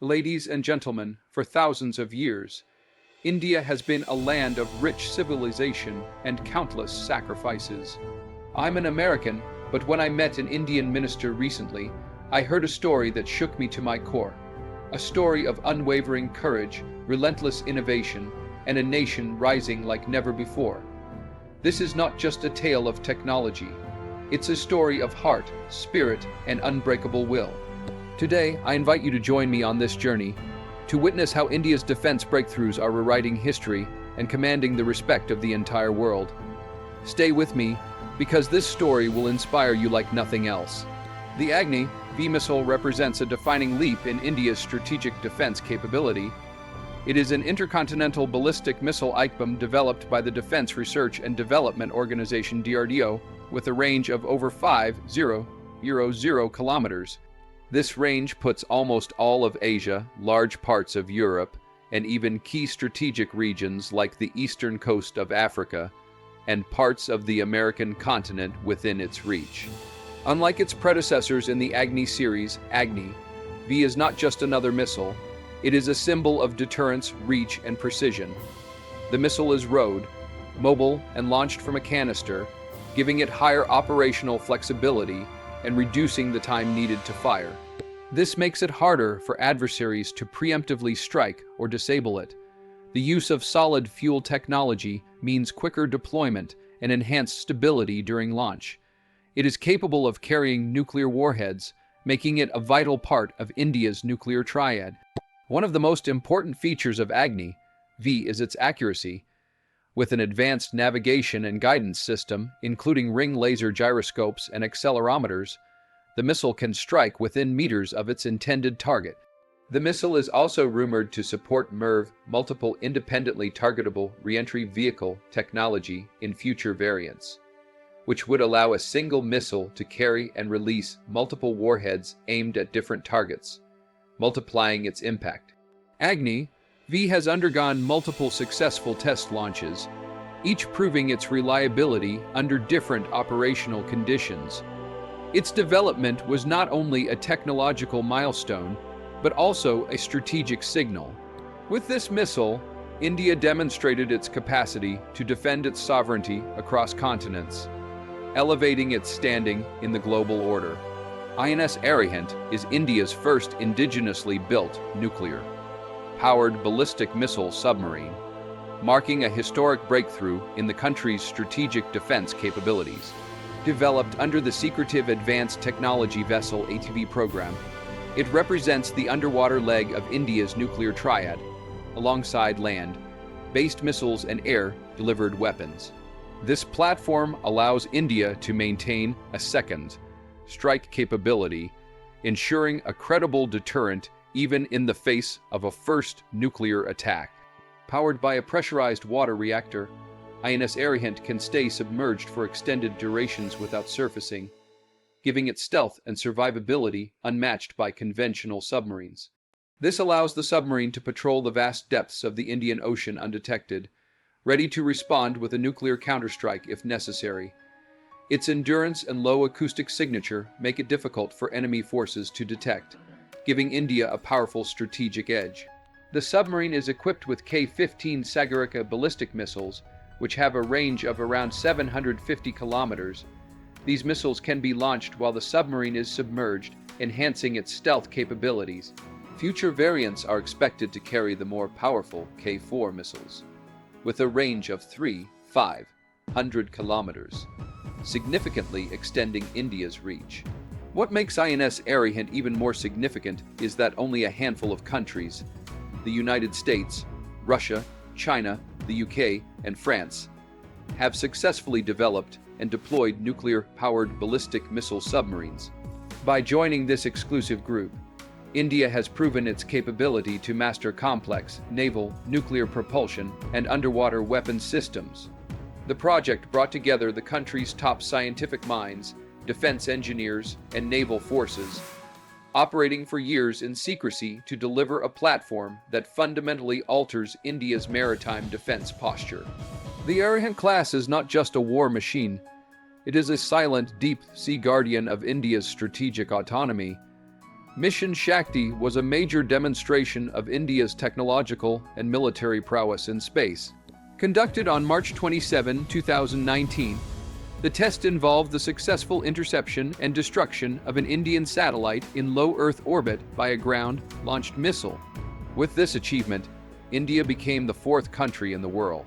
Ladies and gentlemen, for thousands of years, India has been a land of rich civilization and countless sacrifices. I'm an American, but when I met an Indian minister recently, I heard a story that shook me to my core. A story of unwavering courage, relentless innovation, and a nation rising like never before. This is not just a tale of technology. It's a story of heart, spirit, and unbreakable will. Today, I invite you to join me on this journey to witness how India's defense breakthroughs are rewriting history and commanding the respect of the entire world. Stay with me, because this story will inspire you like nothing else. The Agni V missile represents a defining leap in India's strategic defense capability. It is an intercontinental ballistic missile ICBM developed by the Defense Research and Development Organization DRDO with a range of over 5,000 kilometers. This range puts almost all of Asia, large parts of Europe, and even key strategic regions like the eastern coast of Africa and parts of the American continent within its reach. Unlike its predecessors in the Agni series, Agni V is not just another missile. It is a symbol of deterrence, reach, and precision. The missile is rowed, mobile, and launched from a canister, giving it higher operational flexibility and reducing the time needed to fire. This makes it harder for adversaries to preemptively strike or disable it. The use of solid fuel technology means quicker deployment and enhanced stability during launch. It is capable of carrying nuclear warheads, making it a vital part of India's nuclear triad. One of the most important features of Agni V is its accuracy. With an advanced navigation and guidance system, including ring laser gyroscopes and accelerometers, the missile can strike within meters of its intended target. The missile is also rumored to support MIRV, multiple independently targetable reentry vehicle technology in future variants, which would allow a single missile to carry and release multiple warheads aimed at different targets, multiplying its impact. Agni V has undergone multiple successful test launches, each proving its reliability under different operational conditions. Its development was not only a technological milestone, but also a strategic signal. With this missile, India demonstrated its capacity to defend its sovereignty across continents, elevating its standing in the global order. INS Arihant is India's first indigenously built nuclear-powered ballistic missile submarine, marking a historic breakthrough in the country's strategic defense capabilities. Developed under the secretive Advanced Technology Vessel ATV program, it represents the underwater leg of India's nuclear triad, alongside land-based missiles and air-delivered weapons. This platform allows India to maintain a second strike capability, ensuring a credible deterrent even in the face of a first nuclear attack. Powered by a pressurized water reactor, INS Arihant can stay submerged for extended durations without surfacing, giving it stealth and survivability unmatched by conventional submarines. This allows the submarine to patrol the vast depths of the Indian Ocean undetected, ready to respond with a nuclear counterstrike if necessary. Its endurance and low acoustic signature make it difficult for enemy forces to detect, giving India a powerful strategic edge. The submarine is equipped with K-15 Sagarika ballistic missiles, which have a range of around 750 kilometers. These missiles can be launched while the submarine is submerged, enhancing its stealth capabilities. Future variants are expected to carry the more powerful K-4 missiles, with a range of 3,500 kilometers, significantly extending India's reach. What makes INS Arihant even more significant is that only a handful of countries, the United States, Russia, China, the UK, and France, have successfully developed and deployed nuclear-powered ballistic missile submarines. By joining this exclusive group, India has proven its capability to master complex naval, nuclear propulsion, and underwater weapons systems. The project brought together the country's top scientific minds, defense engineers, and naval forces, operating for years in secrecy to deliver a platform that fundamentally alters India's maritime defense posture. The Arihant class is not just a war machine. It is a silent, deep-sea guardian of India's strategic autonomy. Mission Shakti was a major demonstration of India's technological and military prowess in space. Conducted on March 27, 2019, the test involved the successful interception and destruction of an Indian satellite in low Earth orbit by a ground-launched missile. With this achievement, India became the fourth country in the world,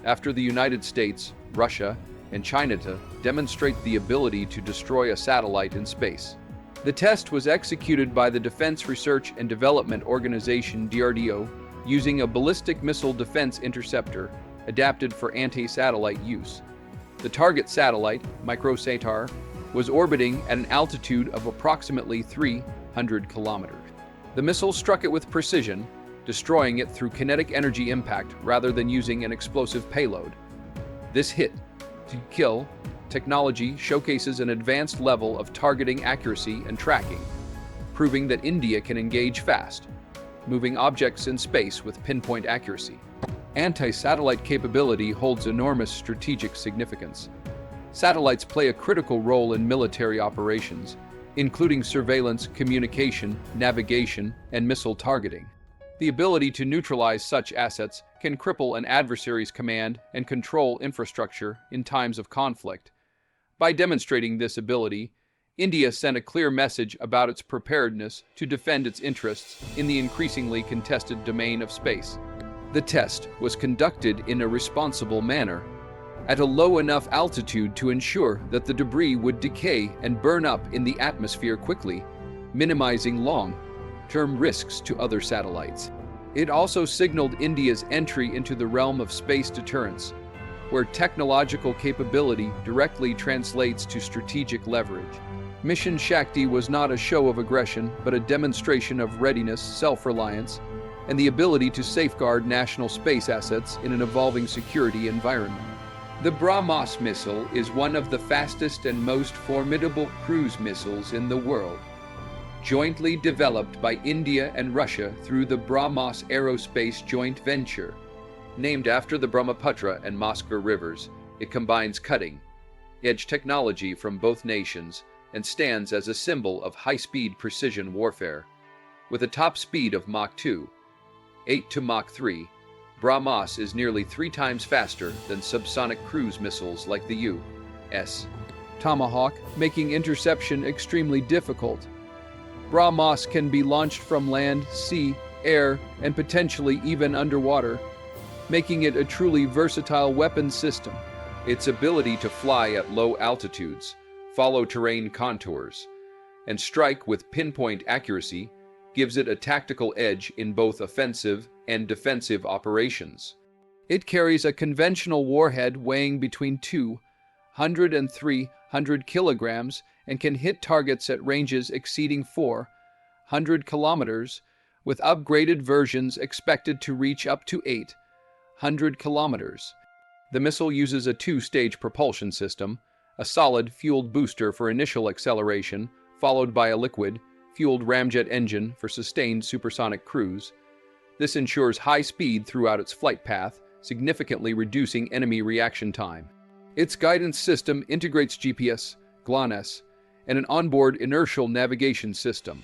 after the United States, Russia, and China, to demonstrate the ability to destroy a satellite in space. The test was executed by the Defense Research and Development Organization (DRDO) using a ballistic missile defense interceptor adapted for anti-satellite use. The target satellite, microsatar, was orbiting at an altitude of approximately 300 kilometers. The missile struck it with precision, destroying it through kinetic energy impact rather than using an explosive payload. This hit-to-kill technology showcases an advanced level of targeting accuracy and tracking, proving that India can engage fast, moving objects in space with pinpoint accuracy. Anti-satellite capability holds enormous strategic significance. Satellites play a critical role in military operations, including surveillance, communication, navigation, and missile targeting. The ability to neutralize such assets can cripple an adversary's command and control infrastructure in times of conflict. By demonstrating this ability, India sent a clear message about its preparedness to defend its interests in the increasingly contested domain of space. The test was conducted in a responsible manner, at a low enough altitude to ensure that the debris would decay and burn up in the atmosphere quickly, minimizing long-term risks to other satellites. It also signaled India's entry into the realm of space deterrence, where technological capability directly translates to strategic leverage. Mission Shakti was not a show of aggression, but a demonstration of readiness, self-reliance, and the ability to safeguard national space assets in an evolving security environment. The BrahMos missile is one of the fastest and most formidable cruise missiles in the world. Jointly developed by India and Russia through the BrahMos Aerospace joint venture, named after the Brahmaputra and Moskva rivers, it combines cutting-edge technology from both nations and stands as a symbol of high-speed precision warfare. With a top speed of Mach 2.8 to Mach 3, BrahMos is nearly 3 times faster than subsonic cruise missiles like the U.S. Tomahawk, making interception extremely difficult. BrahMos can be launched from land, sea, air, and potentially even underwater, making it a truly versatile weapons system. Its ability to fly at low altitudes, follow terrain contours, and strike with pinpoint accuracy gives it a tactical edge in both offensive and defensive operations. It carries a conventional warhead weighing between 200 and 300 kilograms and can hit targets at ranges exceeding 400 kilometers, with upgraded versions expected to reach up to 800 kilometers. The missile uses a 2-stage propulsion system, a solid-fueled booster for initial acceleration, followed by a liquid-fueled ramjet engine for sustained supersonic cruise. This ensures high speed throughout its flight path, significantly reducing enemy reaction time. Its guidance system integrates GPS, GLONASS, and an onboard inertial navigation system,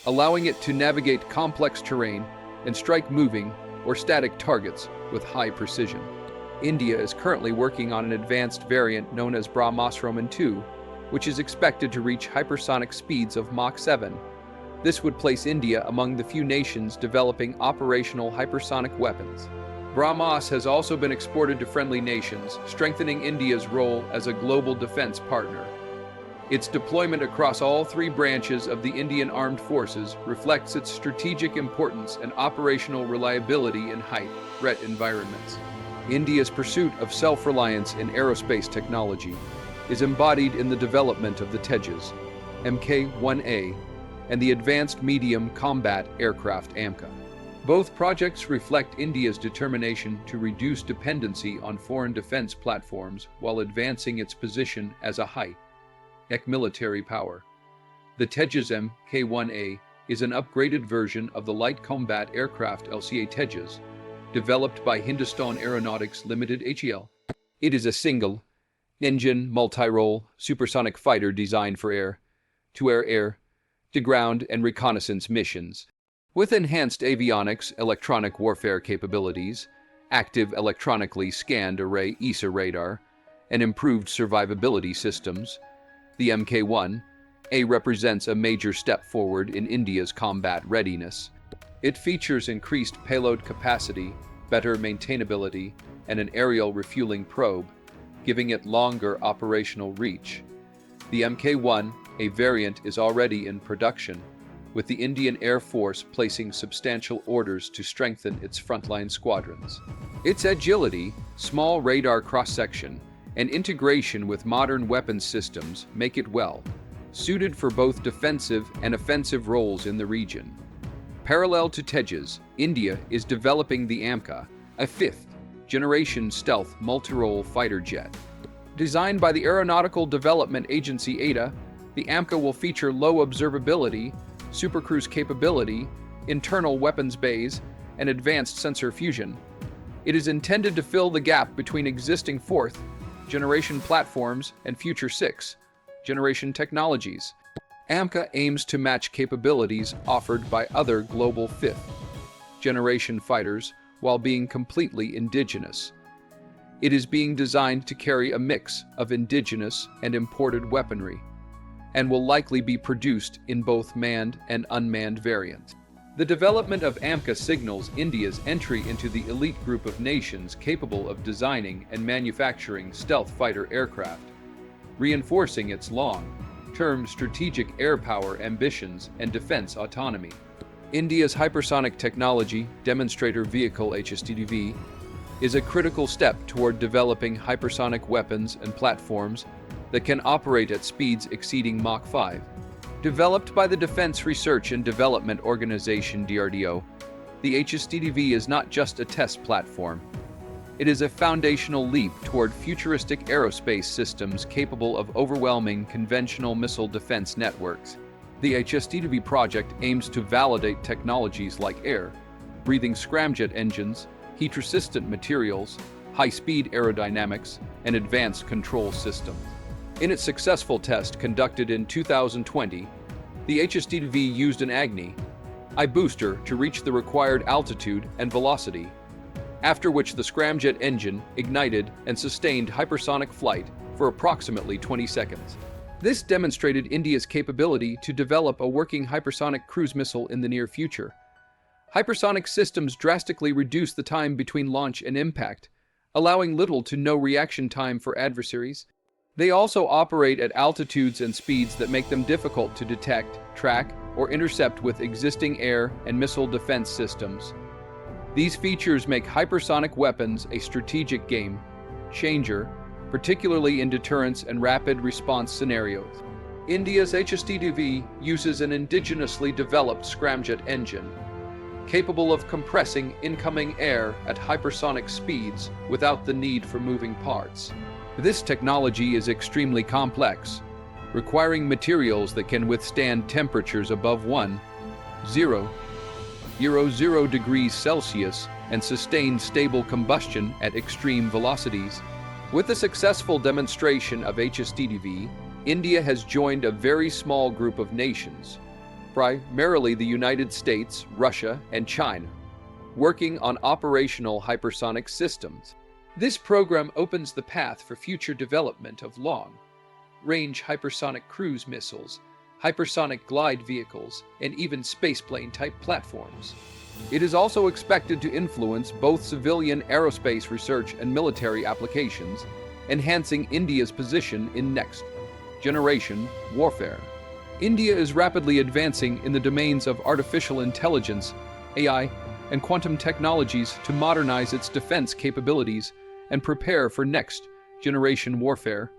allowing it to navigate complex terrain and strike moving or static targets with high precision. India is currently working on an advanced variant known as BrahMos Roman 2, which is expected to reach hypersonic speeds of Mach 7. This would place India among the few nations developing operational hypersonic weapons. BrahMos has also been exported to friendly nations, strengthening India's role as a global defense partner. Its deployment across all 3 branches of the Indian Armed Forces reflects its strategic importance and operational reliability in high-threat environments. India's pursuit of self-reliance in aerospace technology is embodied in the development of the Tejas, Mk-1A, and the Advanced Medium Combat Aircraft AMCA. Both projects reflect India's determination to reduce dependency on foreign defense platforms while advancing its position as a high-tech military power. The Tejas Mk-1A is an upgraded version of the Light Combat Aircraft LCA Tejas, developed by Hindustan Aeronautics Limited HEL. It is a single-engine, multi-role, supersonic fighter designed for air-to-air ground and reconnaissance missions. With enhanced avionics, electronic warfare capabilities, active electronically scanned array ESA radar, and improved survivability systems, the Mk1A represents a major step forward in India's combat readiness. It features increased payload capacity, better maintainability, and an aerial refueling probe, giving it longer operational reach. The Mk1A variant is already in production, with the Indian Air Force placing substantial orders to strengthen its frontline squadrons. Its agility, small radar cross-section, and integration with modern weapons systems make it well suited for both defensive and offensive roles in the region. Parallel to Tejas, India is developing the AMCA, a fifth-generation stealth multi-role fighter jet. Designed by the Aeronautical Development Agency (ADA), the AMCA will feature low observability, supercruise capability, internal weapons bays, and advanced sensor fusion. It is intended to fill the gap between existing fourth-generation platforms and future sixth-generation technologies. AMCA aims to match capabilities offered by other global fifth-generation fighters while being completely indigenous. It is being designed to carry a mix of indigenous and imported weaponry, and will likely be produced in both manned and unmanned variants. The development of AMCA signals India's entry into the elite group of nations capable of designing and manufacturing stealth fighter aircraft, reinforcing its long-term strategic air power ambitions and defense autonomy. India's hypersonic technology demonstrator vehicle HSTDV is a critical step toward developing hypersonic weapons and platforms that can operate at speeds exceeding Mach 5. Developed by the Defense Research and Development Organization (DRDO), the HSTDV is not just a test platform. It is a foundational leap toward futuristic aerospace systems capable of overwhelming conventional missile defense networks. The HSTDV project aims to validate technologies like air-breathing scramjet engines, heat-resistant materials, high-speed aerodynamics, and advanced control systems. In its successful test conducted in 2020, the HSTDV used an Agni-I booster to reach the required altitude and velocity, after which the scramjet engine ignited and sustained hypersonic flight for approximately 20 seconds. This demonstrated India's capability to develop a working hypersonic cruise missile in the near future. Hypersonic systems drastically reduce the time between launch and impact, allowing little to no reaction time for adversaries. They also operate at altitudes and speeds that make them difficult to detect, track, or intercept with existing air and missile defense systems. These features make hypersonic weapons a strategic game changer, particularly in deterrence and rapid response scenarios. India's HSTDV uses an indigenously developed scramjet engine, capable of compressing incoming air at hypersonic speeds without the need for moving parts. This technology is extremely complex, requiring materials that can withstand temperatures above 10 degrees Celsius and sustain stable combustion at extreme velocities. With the successful demonstration of HSTDV, India has joined a very small group of nations, primarily the United States, Russia, and China, working on operational hypersonic systems. This program opens the path for future development of long-range hypersonic cruise missiles, hypersonic glide vehicles, and even spaceplane-type platforms. It is also expected to influence both civilian aerospace research and military applications, enhancing India's position in next-generation warfare. India is rapidly advancing in the domains of artificial intelligence, AI, and quantum technologies to modernize its defense capabilities and prepare for next-generation warfare.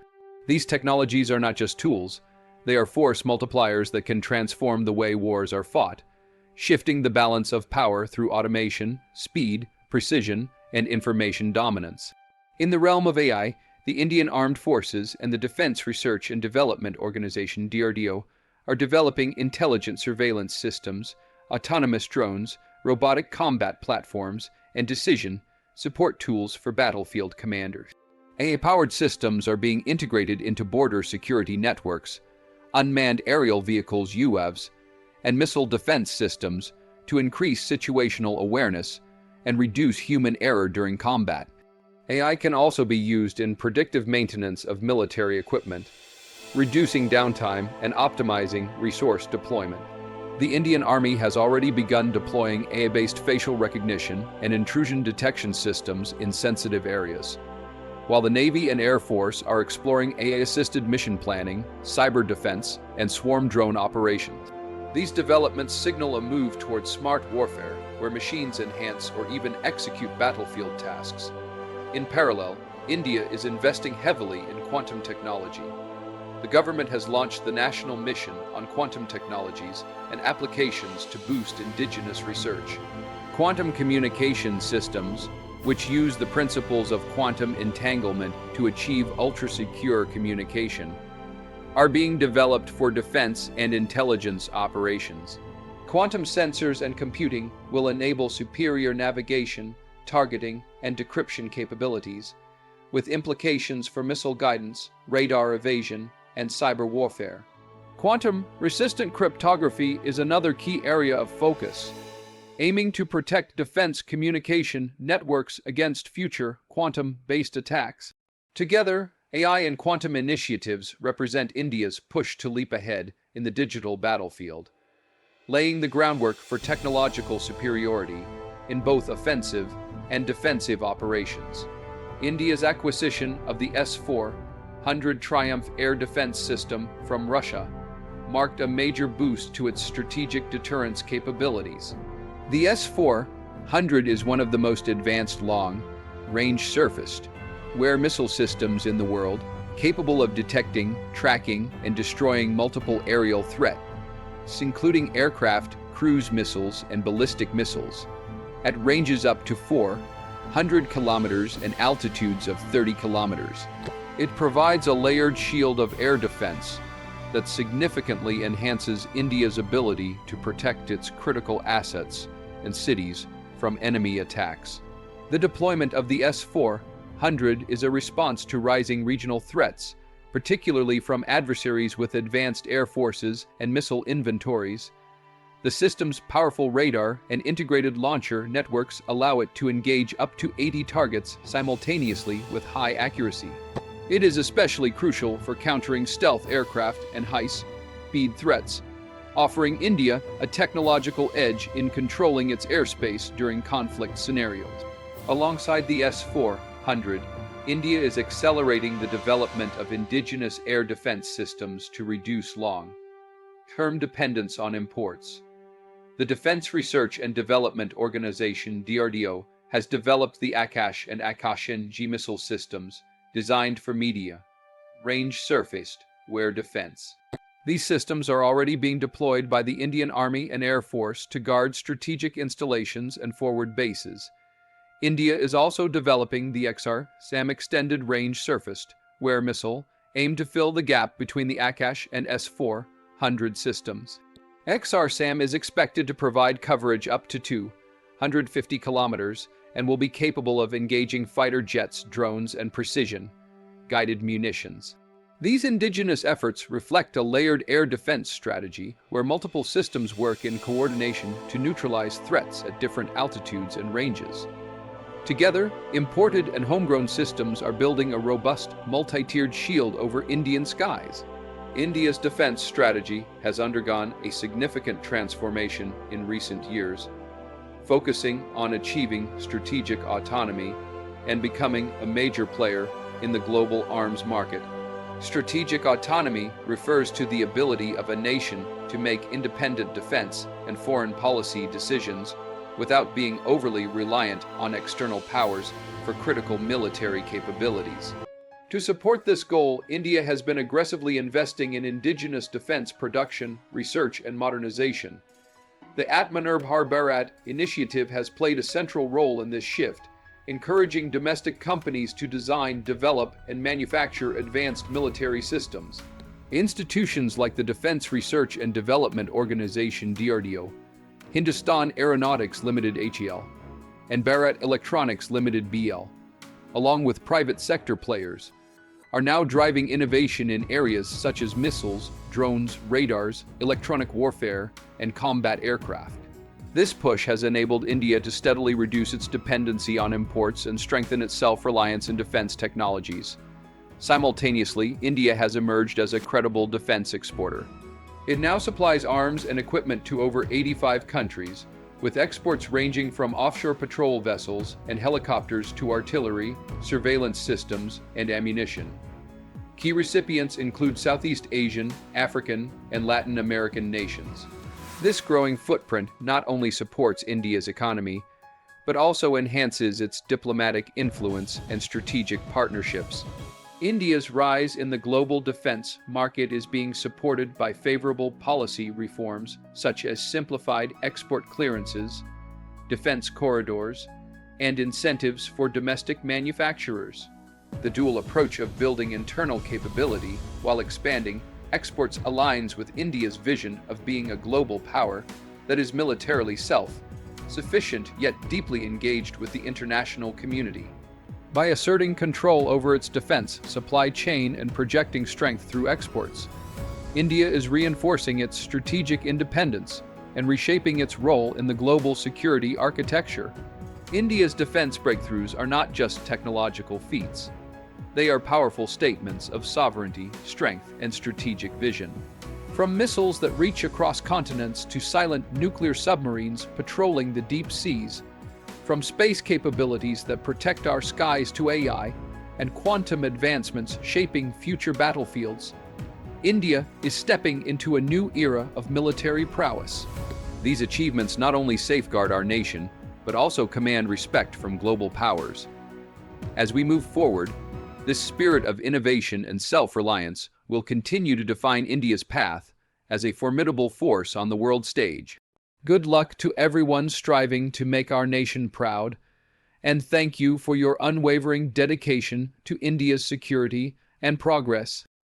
These technologies are not just tools, they are force multipliers that can transform the way wars are fought, shifting the balance of power through automation, speed, precision, and information dominance. In the realm of AI, the Indian Armed Forces and the Defense Research and Development Organization (DRDO) are developing intelligent surveillance systems, autonomous drones, robotic combat platforms, and decision support tools for battlefield commanders. AI-powered systems are being integrated into border security networks, unmanned aerial vehicles UAVs, and missile defense systems to increase situational awareness and reduce human error during combat. AI can also be used in predictive maintenance of military equipment, reducing downtime and optimizing resource deployment. The Indian Army has already begun deploying AI-based facial recognition and intrusion detection systems in sensitive areas, while the Navy and Air Force are exploring AI-assisted mission planning, cyber defense, and swarm drone operations. These developments signal a move towards smart warfare, where machines enhance or even execute battlefield tasks. In parallel, India is investing heavily in quantum technology. The government has launched the National Mission on Quantum Technologies and applications to boost indigenous research. Quantum communication systems, which use the principles of quantum entanglement to achieve ultra-secure communication, are being developed for defense and intelligence operations. Quantum sensors and computing will enable superior navigation, targeting, and decryption capabilities, with implications for missile guidance, radar evasion, and cyber warfare. Quantum-resistant cryptography is another key area of focus, aiming to protect defense communication networks against future quantum-based attacks. Together, AI and quantum initiatives represent India's push to leap ahead in the digital battlefield, laying the groundwork for technological superiority in both offensive and defensive operations. India's acquisition of the S-400 Triumph air defense system from Russia marked a major boost to its strategic deterrence capabilities. The S-400 is one of the most advanced long-range surface-to-air missile systems in the world, capable of detecting, tracking, and destroying multiple aerial threats, including aircraft, cruise missiles, and ballistic missiles, at ranges up to 400 kilometers and altitudes of 30 kilometers. It provides a layered shield of air defense that significantly enhances India's ability to protect its critical assets and cities from enemy attacks. The deployment of the S-400 is a response to rising regional threats, particularly from adversaries with advanced air forces and missile inventories. The system's powerful radar and integrated launcher networks allow it to engage up to 80 targets simultaneously with high accuracy. It is especially crucial for countering stealth aircraft and high-speed threats, offering India a technological edge in controlling its airspace during conflict scenarios. Alongside the S-400, India is accelerating the development of indigenous air defense systems to reduce long-term dependence on imports. The Defense Research and Development Organization (DRDO) has developed the Akash and Akash-NG missile systems designed for medium-range surface-to-air defense. These systems are already being deployed by the Indian Army and Air Force to guard strategic installations and forward bases. India is also developing the XR-SAM extended-range surface-to-air missile, aimed to fill the gap between the Akash and S-400 systems. XR-SAM is expected to provide coverage up to 250 kilometers and will be capable of engaging fighter jets, drones, and precision-guided munitions. These indigenous efforts reflect a layered air defense strategy where multiple systems work in coordination to neutralize threats at different altitudes and ranges. Together, imported and homegrown systems are building a robust, multi-tiered shield over Indian skies. India's defense strategy has undergone a significant transformation in recent years, focusing on achieving strategic autonomy and becoming a major player in the global arms market. Strategic autonomy refers to the ability of a nation to make independent defense and foreign policy decisions without being overly reliant on external powers for critical military capabilities. To support this goal, India has been aggressively investing in indigenous defense production, research, and modernization. The Atmanirbhar Bharat initiative has played a central role in this shift, encouraging domestic companies to design, develop, and manufacture advanced military systems. Institutions like the Defense Research and Development Organization (DRDO), Hindustan Aeronautics Limited (HAL), and Bharat Electronics Limited (BL), along with private sector players, are now driving innovation in areas such as missiles, drones, radars, electronic warfare, and combat aircraft. This push has enabled India to steadily reduce its dependency on imports and strengthen its self-reliance in defense technologies. Simultaneously, India has emerged as a credible defense exporter. It now supplies arms and equipment to over 85 countries, with exports ranging from offshore patrol vessels and helicopters to artillery, surveillance systems, and ammunition. Key recipients include Southeast Asian, African, and Latin American nations. This growing footprint not only supports India's economy, but also enhances its diplomatic influence and strategic partnerships. India's rise in the global defense market is being supported by favorable policy reforms such as simplified export clearances, defense corridors, and incentives for domestic manufacturers. The dual approach of building internal capability while expanding exports aligns with India's vision of being a global power that is militarily self-sufficient yet deeply engaged with the international community. By asserting control over its defense supply chain and projecting strength through exports, India is reinforcing its strategic independence and reshaping its role in the global security architecture. India's defense breakthroughs are not just technological feats. They are powerful statements of sovereignty, strength, and strategic vision. From missiles that reach across continents to silent nuclear submarines patrolling the deep seas, from space capabilities that protect our skies to AI and quantum advancements shaping future battlefields, India is stepping into a new era of military prowess. These achievements not only safeguard our nation, but also command respect from global powers. As we move forward, this spirit of innovation and self-reliance will continue to define India's path as a formidable force on the world stage. Good luck to everyone striving to make our nation proud, and thank you for your unwavering dedication to India's security and progress.